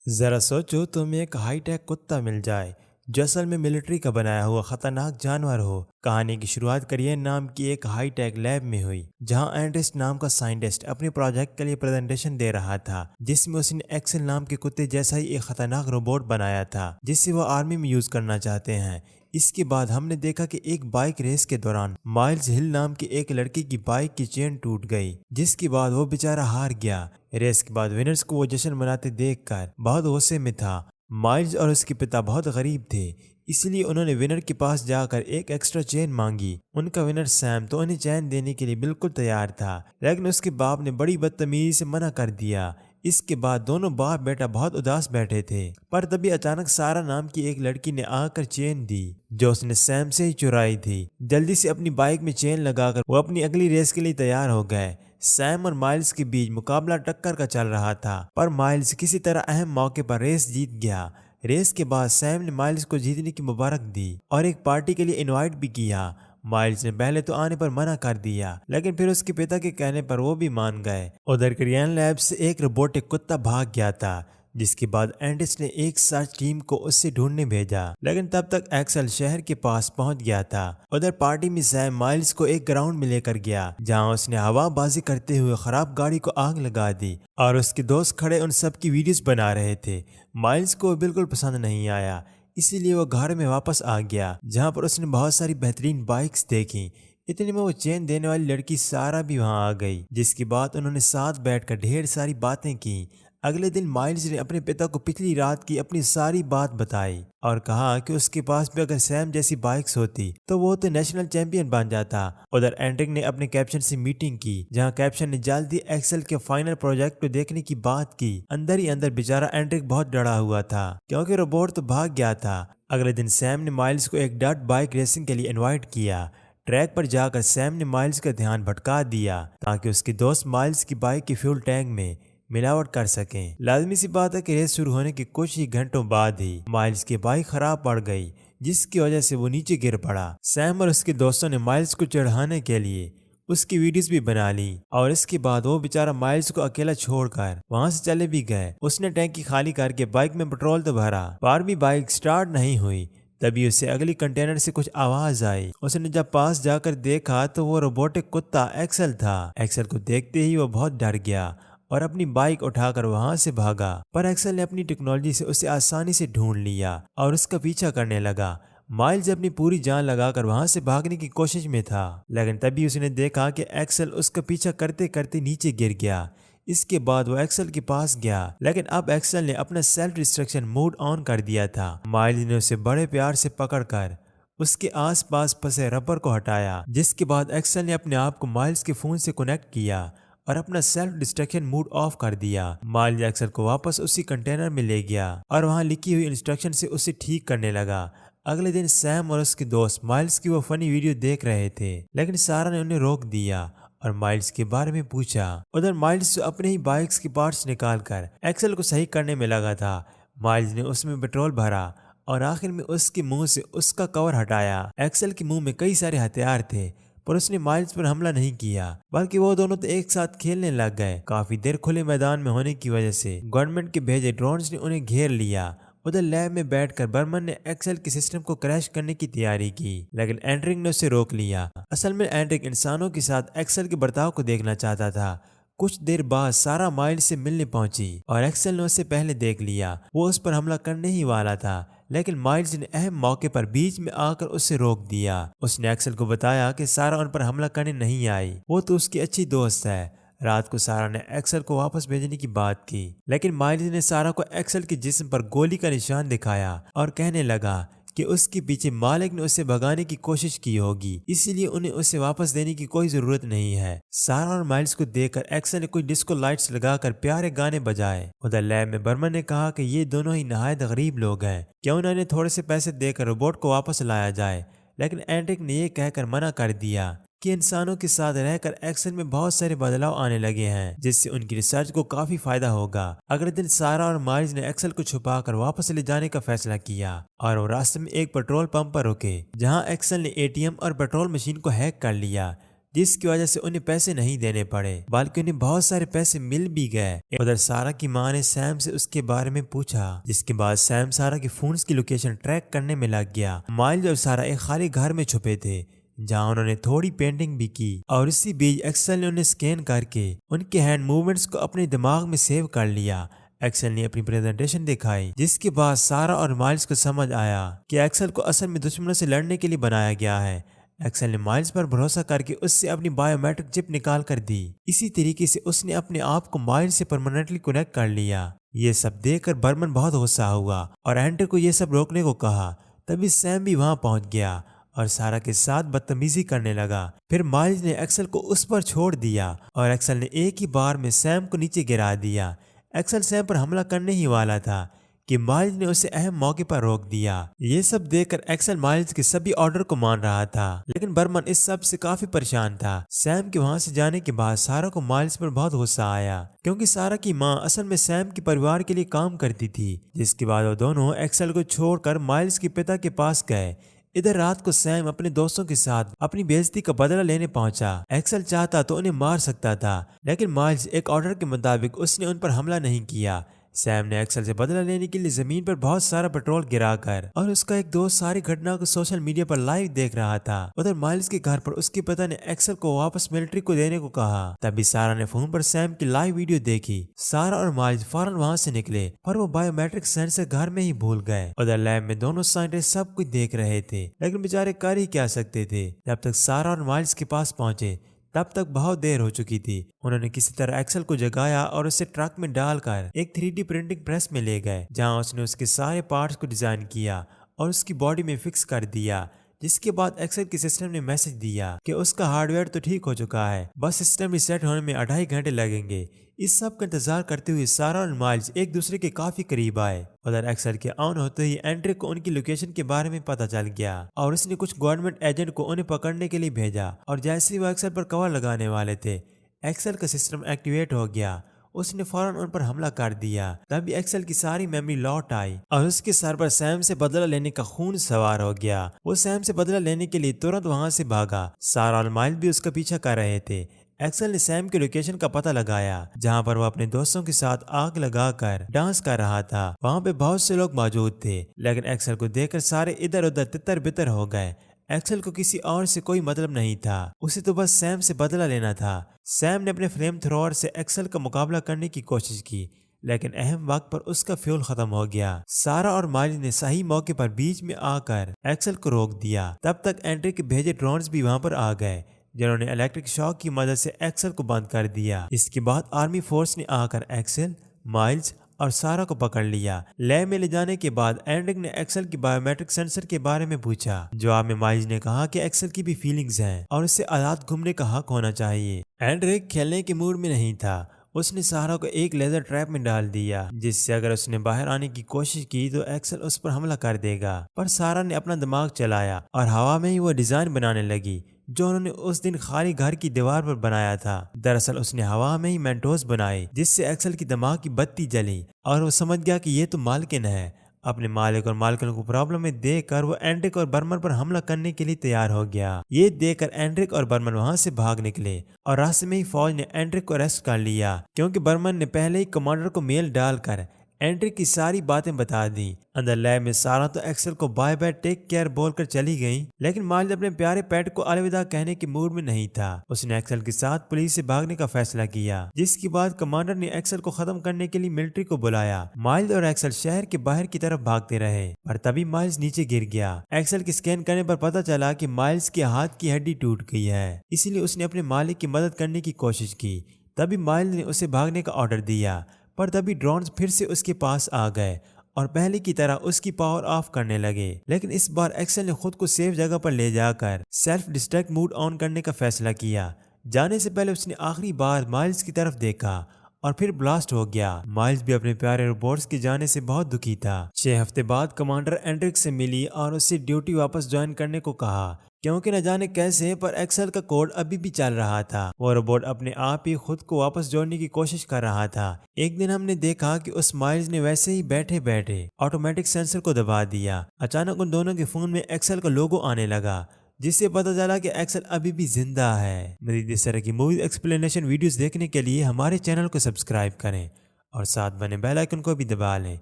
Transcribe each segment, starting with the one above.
ذرا سوچو تمہیں ایک ہائی ٹیک کتا مل جائے جو اصل میں ملٹری کا بنایا ہوا خطرناک جانور ہو۔ کہانی کی شروعات کریئر نام کی ایک ہائی ٹیک لیب میں ہوئی جہاں اینڈرسٹ نام کا سائنٹسٹ اپنے پروجیکٹ کے لیے پریزنٹیشن دے رہا تھا، جس میں اس نے ایکسل نام کے کتے جیسا ہی ایک خطرناک روبوٹ بنایا تھا جس سے وہ آرمی میں یوز کرنا چاہتے ہیں۔ اس کے بعد ہم نے دیکھا کہ ایک بائک ریس کے دوران مائلز ہل نام کے ایک لڑکے کی بائک کی چین ٹوٹ گئی، جس کے بعد وہ بیچارہ ہار گیا۔ ریس کے بعد ونرز کو وہ جشن مناتے دیکھ کر بہت غصے میں تھا۔ مائلز اور اس کے پتا بہت غریب تھے، اس لیے انہوں نے ونر کے پاس جا کر ایک ایکسٹرا چین مانگی۔ ان کا ونر سیم تو انہیں چین دینے کے لیے بالکل تیار تھا، لیکن اس کے باپ نے بڑی بدتمیزی سے منع کر دیا۔ اس کے بعد دونوں باپ بیٹا بہت اداس بیٹھے تھے، پر تبھی اچانک سارا نام کی ایک لڑکی نے آ کر چین دی جو اس نے سیم سے ہی چرائی تھی۔ جلدی سے اپنی بائک میں چین لگا کر وہ اپنی اگلی ریس کے لیے تیار ہو گئے۔ سیم اور مائلز کے بیچ مقابلہ ٹکر کا چل رہا تھا، پر مائلز کسی طرح اہم موقع پر ریس جیت گیا۔ ریس کے بعد سیم نے مائلز کو جیتنے کی مبارک دی اور ایک پارٹی کے لیے انوائٹ بھی کیا۔ مائلز نے پہلے تو آنے پر منع کر دیا، لیکن پھر اس کے پتا کے کہنے پر وہ بھی مان گئے۔ ادھر کریان لیب سے ایک روبوٹک کتا بھاگ گیا تھا، جس کے بعد اینڈس نے ایک سرچ ٹیم کو اس سے ڈھونڈنے بھیجا، لیکن تب تک ایکسل شہر کے پاس پہنچ گیا تھا۔ ادھر پارٹی میں سیم مائلز کو ایک گراؤنڈ میں لے کر گیا جہاں اس نے ہوا بازی کرتے ہوئے خراب گاڑی کو آگ لگا دی اور اس کے دوست کھڑے ان سب کی ویڈیوز بنا رہے تھے۔ مائلز کو بالکل پسند نہیں آیا، اسی لیے وہ گھر میں واپس آ گیا جہاں پر اس نے بہت ساری بہترین بائکس دیکھی۔ اتنے میں وہ چین دینے والی لڑکی سارا بھی وہاں آ گئی، جس کے بعد انہوں نے ساتھ بیٹھ کر ڈھیر ساری باتیں کی۔ اگلے دن مائلز نے اپنے پتا کو پچھلی رات کی اپنی ساری بات بتائی اور کہا کہ اس کے پاس بھی اگر سیم جیسی بائکس ہوتی تو وہ تو نیشنل چیمپئن بن جاتا۔ ادھر اینڈرک نے اپنے کیپشن سے میٹنگ کی جہاں کیپشن نے جلدی ایکسل کے فائنل پروجیکٹ کو دیکھنے کی بات کی۔ اندر ہی اندر بیچارہ اینڈرک بہت ڈرا ہوا تھا کیونکہ روبوٹ تو بھاگ گیا تھا۔ اگلے دن سیم نے مائلز کو ایک ڈرٹ بائک ریسنگ کے لیے انوائٹ کیا۔ ٹریک پر جا کر سیم نے مائلز کا دھیان بھٹکا دیا تاکہ اس کے دوست مائلز کی بائک کے فیول ٹینک میں ملاوٹ کر سکیں۔ لازمی سی بات ہے کہ ریس شروع ہونے کے کچھ ہی گھنٹوں بعد ہی مائلز کی بائک خراب پڑ گئی، جس کی وجہ سے وہ نیچے گر پڑا۔ سیم اور اس کے دوستوں نے مائلز کو چڑھانے کے لیے اس کی ویڈیوز بھی بنا لی اور اس کے بعد وہ بیچارہ مائلز کو اکیلا چھوڑ کر وہاں سے چلے بھی گئے۔ اس نے ٹینکی خالی کر کے بائک میں پیٹرول تو بھرا، پر بھی بائک سٹارٹ نہیں ہوئی۔ تبھی اسے اگلی کنٹینر سے کچھ آواز آئی۔ اس نے جب پاس جا کر دیکھا تو وہ روبوٹک کتا ایکسل تھا۔ ایکسل کو دیکھتے ہی وہ بہت ڈر گیا اور اپنی بائک اٹھا کر وہاں سے بھاگا، پر ایکسل نے اپنی ٹیکنالوجی سے اسے آسانی سے ڈھونڈ لیا اور اس کا پیچھا کرنے لگا۔ مائلز اپنی پوری جان لگا کر وہاں سے بھاگنے کی کوشش میں تھا، لیکن تبھی اس نے دیکھا کہ ایکسل اس کا پیچھا کرتے کرتے نیچے گر گیا۔ اس کے بعد وہ ایکسل کے پاس گیا، لیکن اب ایکسل نے اپنا سیلف ڈسٹرکشن موڈ آن کر دیا تھا۔ مائلز نے اسے بڑے پیار سے پکڑ کر اس کے آس پاس پھنسے ربر کو ہٹایا، جس کے بعد ایکسل نے اپنے آپ کو مائلز کے فون سے کنیکٹ کیا اور اپنا سیلف ڈسٹرکشن موڈ آف کر دیا۔ مائلز ایکسل کو واپس اسی کنٹینر میں لے گیا اور وہاں لکھی ہوئی انسٹرکشن سے اسے ٹھیک کرنے لگا۔ اگلے دن سیم اور اس کے دوست مائلز کی وہ فنی ویڈیو دیکھ رہے تھے، لیکن سارا نے انہیں روک دیا اور مائلز کے بارے میں پوچھا۔ ادھر مائلز اپنے ہی بائکس کے پارٹس نکال کر ایکسل کو صحیح کرنے میں لگا تھا۔ مائلز نے اس میں پیٹرول بھرا اور آخر میں اس کے منہ سے اس کا کور ہٹایا۔ ایکسل کے منہ میں کئی سارے ہتھیار تھے، پر اس نے مائلز پر حملہ نہیں کیا، بلکہ وہ دونوں تو ایک ساتھ کھیلنے لگ گئے۔ کافی دیر کھلے میدان میں ہونے کی وجہ سے گورنمنٹ کے بھیجے ڈرونز نے انہیں گھیر لیا۔ ادھر لیب میں بیٹھ کر برمن نے ایکسل کے سسٹم کو کریش کرنے کی تیاری کی، لیکن اینڈرک نے اسے روک لیا۔ اصل میں اینڈرک انسانوں کے ساتھ ایکسل کے برتاؤ کو دیکھنا چاہتا تھا۔ کچھ دیر بعد سارا مائلز سے ملنے پہنچی اور ایکسل نے اسے پہلے دیکھ لیا۔ وہ اس پر حملہ کرنے ہی والا تھا، لیکن مائلز نے اہم موقع پر بیچ میں آ کر اسے روک دیا۔ اس نے ایکسل کو بتایا کہ سارا ان پر حملہ کرنے نہیں آئی، وہ تو اس کی اچھی دوست ہے۔ رات کو سارا نے ایکسل کو واپس بھیجنے کی بات کی، لیکن مائلز نے سارا کو ایکسل کے جسم پر گولی کا نشان دکھایا اور کہنے لگا کہ اس کے پیچھے مالک نے اسے بھگانے کی کوشش کی ہوگی، اسی لیے انہیں اسے واپس دینے کی کوئی ضرورت نہیں ہے۔ سارا اور مائلز کو دیکھ کر ایکسل نے کوئی ڈسکو لائٹس لگا کر پیارے گانے بجائے۔ ادھر لیب میں برمن نے کہا کہ یہ دونوں ہی نہایت غریب لوگ ہیں، کیوں انہیں تھوڑے سے پیسے دے کر روبوٹ کو واپس لایا جائے، لیکن اینڈرک نے یہ کہہ کر منع کر دیا کہ انسانوں کے ساتھ رہ کر ایکسل میں بہت سارے بدلاؤ آنے لگے ہیں، جس سے ان کی ریسرچ کو کافی فائدہ ہوگا۔ اگلے دن سارا اور مائلز نے ایکسل کو چھپا کر واپس لے جانے کا فیصلہ کیا اور وہ راستے میں ایک پیٹرول پمپ پر رکے جہاں ایکسل نے ATM اور پیٹرول مشین کو ہیک کر لیا، جس کی وجہ سے انہیں پیسے نہیں دینے پڑے بلکہ انہیں بہت سارے پیسے مل بھی گئے۔ ادھر سارا کی ماں نے سیم سے اس کے بارے میں پوچھا، جس کے بعد سیم سارا کے فونز کی لوکیشن ٹریک کرنے میں لگ گیا۔ مائلز اور سارا ایک خالی گھر میں چھپے تھے جہاں انہوں نے تھوڑی پینٹنگ بھی کی، اور اسی بیچ ایکسل نے انہیں اسکین کر کے ان کے ہینڈ موومنٹس کو اپنے دماغ میں سیو کر لیا۔ ایکسل نے اپنی پریزنٹیشن دکھائی، جس کے بعد سارا اور مائلز کو سمجھ آیا کہ ایکسل کو اصل میں دشمنوں سے لڑنے کے لیے بنایا گیا ہے۔ ایکسل نے مائلز پر بھروسہ کر کے اس سے اپنی بایو میٹرک چپ نکال کر دی۔ اسی طریقے سے اس نے اپنے آپ کو مائلز سے پرماننٹلی کنیکٹ کر لیا۔ یہ سب دیکھ کر برمن بہت غصہ ہوا اور اینڈریو کو یہ سب روکنے کو کہا۔ تبھی سیم بھی وہاں پہنچ گیا اور سارا کے ساتھ بدتمیزی کرنے لگا۔ پھر مائلز نے ایکسل کو اس پر چھوڑ دیا اور ایکسل نے ایک ہی بار میں سیم کو نیچے گرا دیا۔ ایکسل سیم پر حملہ کرنے ہی والا تھا کہ مائلز نے اسے اہم موقع پر روک دیا۔ یہ سب دیکھ کر ایکسل مائلز کے سبھی آرڈر کو مان رہا تھا، لیکن برمن اس سب سے کافی پریشان تھا۔ سیم کے وہاں سے جانے کے بعد سارا کو مائلز پر بہت غصہ آیا، کیونکہ سارا کی ماں اصل میں سیم کے پریوار کے لیے کام کرتی تھی۔ جس کے بعد وہ دونوں ایکسل کو چھوڑ کر مائلز کے پتا کے پاس گئے۔ ادھر رات کو سیم اپنے دوستوں کے ساتھ اپنی بے عزتی کا بدلہ لینے پہنچا۔ ایکسل چاہتا تو انہیں مار سکتا تھا، لیکن مائلز ایک آرڈر کے مطابق اس نے ان پر حملہ نہیں کیا۔ سیم نے ایکسل سے بدلہ لینے کے لیے زمین پر بہت سارا پیٹرول گرا کر، اور اس کا ایک دوست ساری گھٹنا کو سوشل میڈیا پر لائیو دیکھ رہا تھا۔ ادھر مائلز کے گھر پر اس کے پتا نے ایکسل کو واپس ملٹری کو دینے کو کہا۔ تبھی سارا نے فون پر سیم کی لائیو ویڈیو دیکھی۔ سارا اور مائلز فوراً وہاں سے نکلے، پر وہ بایو میٹرک سینسر گھر میں ہی بھول گئے۔ ادھر لیب میں دونوں سائنٹسٹ سب کچھ دیکھ رہے تھے، لیکن بیچارے کر ہی کیا سکتے تھے۔ جب تک سارا اور مائلز کے پاس پہنچے تب تک بہت دیر ہو چکی تھی۔ انہوں نے کسی طرح ایکسل کو جگایا اور اسے ٹرک میں ڈال کر ایک 3D پرنٹنگ پریس میں لے گئے، جہاں اس نے اس کے سارے پارٹس کو ڈیزائن کیا اور اس کی باڈی میں فکس کر دیا۔ جس کے بعد ایکسل کے سسٹم نے میسج دیا کہ اس کا ہارڈ ویئر تو ٹھیک ہو چکا ہے، بس سسٹم ریسیٹ ہونے میں 2.5 گھنٹے لگیں گے۔ اس سب کا انتظار کرتے ہوئے سارا اور مائلز ایک دوسرے کے کافی قریب آئے۔ ادھر ایکسل کے آن ہوتے ہی اینڈریو کو ان کی لوکیشن کے بارے میں پتہ چل گیا اور اس نے کچھ گورنمنٹ ایجنٹ کو انہیں پکڑنے کے لیے بھیجا، اور جیسے ہی وہ ایکسل پر کور لگانے والے تھے ایکسل کا سسٹم ایکٹیویٹ ہو گیا۔ اس نے فوراً ان پر حملہ کر دیا۔ تبھی ایکسل کی ساری میموری لوٹ آئی اور اس کے سر پر سیم سے بدلہ لینے کا خون سوار ہو گیا۔ وہ سیم سے بدلہ لینے کے لیے ترنت وہاں سے بھاگا۔ سارا اور مائلز بھی اس کا پیچھا کر رہے تھے۔ ایکسل نے سیم کی لوکیشن کا پتہ لگایا، جہاں پر وہ اپنے دوستوں کے ساتھ آگ لگا کر ڈانس کر رہا تھا۔ وہاں پہ بہت سے لوگ موجود تھے، لیکن ایکسل کو دیکھ کر سارے ادھر ادھر تتر بتر ہو گئے۔ ایکسل کو کسی اور سے کوئی مطلب نہیں تھا، اسے تو بس سیم سے بدلہ لینا تھا۔ سیم نے اپنے فلیم تھرور سے ایکسل کا مقابلہ کرنے کی کوشش کی، لیکن اہم وقت پر اس کا فیول ختم ہو گیا۔ سارا اور مائلز نے صحیح موقع پر بیچ میں آ کر ایکسل کو روک دیا۔ تب تک اینڈریو کے بھیجے ڈرونز بھی وہاں پر آ گئے، جنہوں نے الیکٹرک شاک کی مدد سے ایکسل کو بند کر دیا۔ اس کے بعد آرمی فورس نے آ کر ایکسل، مائلز اور سارا کو پکڑ لیا۔ لیب میں لے جانے کے بعد اینڈریو نے ایکسل کی بایو میٹرک سینسر کے بارے میں پوچھا۔ جواب میں مائلز نے کہا کہ ایکسل کی بھی فیلنگز ہیں اور اسے آزاد گھومنے کا حق ہونا چاہیے۔ اینڈریو کھیلنے کے موڈ میں نہیں تھا۔ اس نے سارا کو ایک لیزر ٹریپ میں ڈال دیا، جس سے اگر اس نے باہر آنے کی کوشش کی تو ایکسل اس پر حملہ کر دے گا۔ پر سارا نے اپنا دماغ چلایا اور ہوا میں ہی وہ ڈیزائن بنانے لگی جو انہوں نے اس دن خالی گھر کی دیوار پر بنایا تھا۔ دراصل اس نے ہوا میں ہی مینٹوز بنائی، جس سے ایکسل کی دماغ کی بتی جلی اور وہ سمجھ گیا کہ یہ تو مالکن ہے۔ اپنے مالک اور مالکن کو پرابلم میں دیکھ کر وہ اینڈریو اور برمن پر حملہ کرنے کے لیے تیار ہو گیا۔ یہ دیکھ کر اینڈریو اور برمن وہاں سے بھاگ نکلے اور راستے میں ہی فوج نے اینڈریو کو اریسٹ کر لیا، کیونکہ برمن نے پہلے ہی کمانڈر کو میل ڈال کر اینڈریو کی ساری باتیں بتا دی۔ اندر لیب میں سارا تو ایکسل کو بائے بائے ٹیک کیئر بول کر چلی گئی، لیکن مائلز اپنے پیارے پیٹ کو الوداع کہنے کے موڈ میں نہیں تھا۔ اس نے ایکسل کے ساتھ پولیس سے بھاگنے کا فیصلہ کیا، جس کے بعد کمانڈر نے ایکسل کو ختم کرنے کے لیے ملٹری کو بلایا۔ مائلز اور ایکسل شہر کے باہر کی طرف بھاگتے رہے، پر تبھی مائلز نیچے گر گیا۔ ایکسل کی اسکین کرنے پر پتہ چلا کہ مائلز کے ہاتھ کی ہڈی ٹوٹ گئی ہے، اسی لیے اس نے اپنے مالک کی مدد کرنے کی کوشش کی۔ تبھی مائلز نے اسے بھاگنے کا آرڈر دیا، پر تبھی ڈرونز پھر سے اس کے پاس آ گئے اور پہلے کی طرح اس کی پاور آف کرنے لگے، لیکن اس بار ایکسل نے خود کو سیف جگہ پر لے جا کر سیلف ڈسٹریکٹ موڈ آن کرنے کا فیصلہ کیا۔ جانے سے پہلے اس نے آخری بار مائلز کی طرف دیکھا اور پھر بلاسٹ ہو گیا۔ مائلز بھی اپنے پیارے روبوٹس کے جانے سے بہت دکھی تھا۔ 6 ہفتے بعد کمانڈر اینڈریو سے ملی اور اس سے ڈیوٹی واپس جوائن کرنے کو کہا، کیونکہ نہ جانے کیسے پر ایکسل کا کوڈ ابھی بھی چل رہا تھا۔ وہ روبوٹ اپنے آپ ہی خود کو واپس جوڑنے کی کوشش کر رہا تھا۔ ایک دن ہم نے دیکھا کہ اس مائلز نے ویسے ہی بیٹھے بیٹھے آٹومیٹک سینسر کو دبا دیا۔ اچانک ان دونوں کے فون میں ایکسل کا لوگو آنے لگا، جس سے پتہ چلا کہ ایکسل ابھی بھی زندہ ہے۔ مزید اس طرح کی موویز ایکسپلینیشن ویڈیوز دیکھنے کے لیے ہمارے چینل کو سبسکرائب کریں اور ساتھ بنے بیل آئیکن کو بھی دبا لیں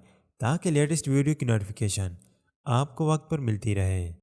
تاکہ لیٹسٹ ویڈیو کی نوٹیفیکیشن آپ کو وقت پر ملتی رہے۔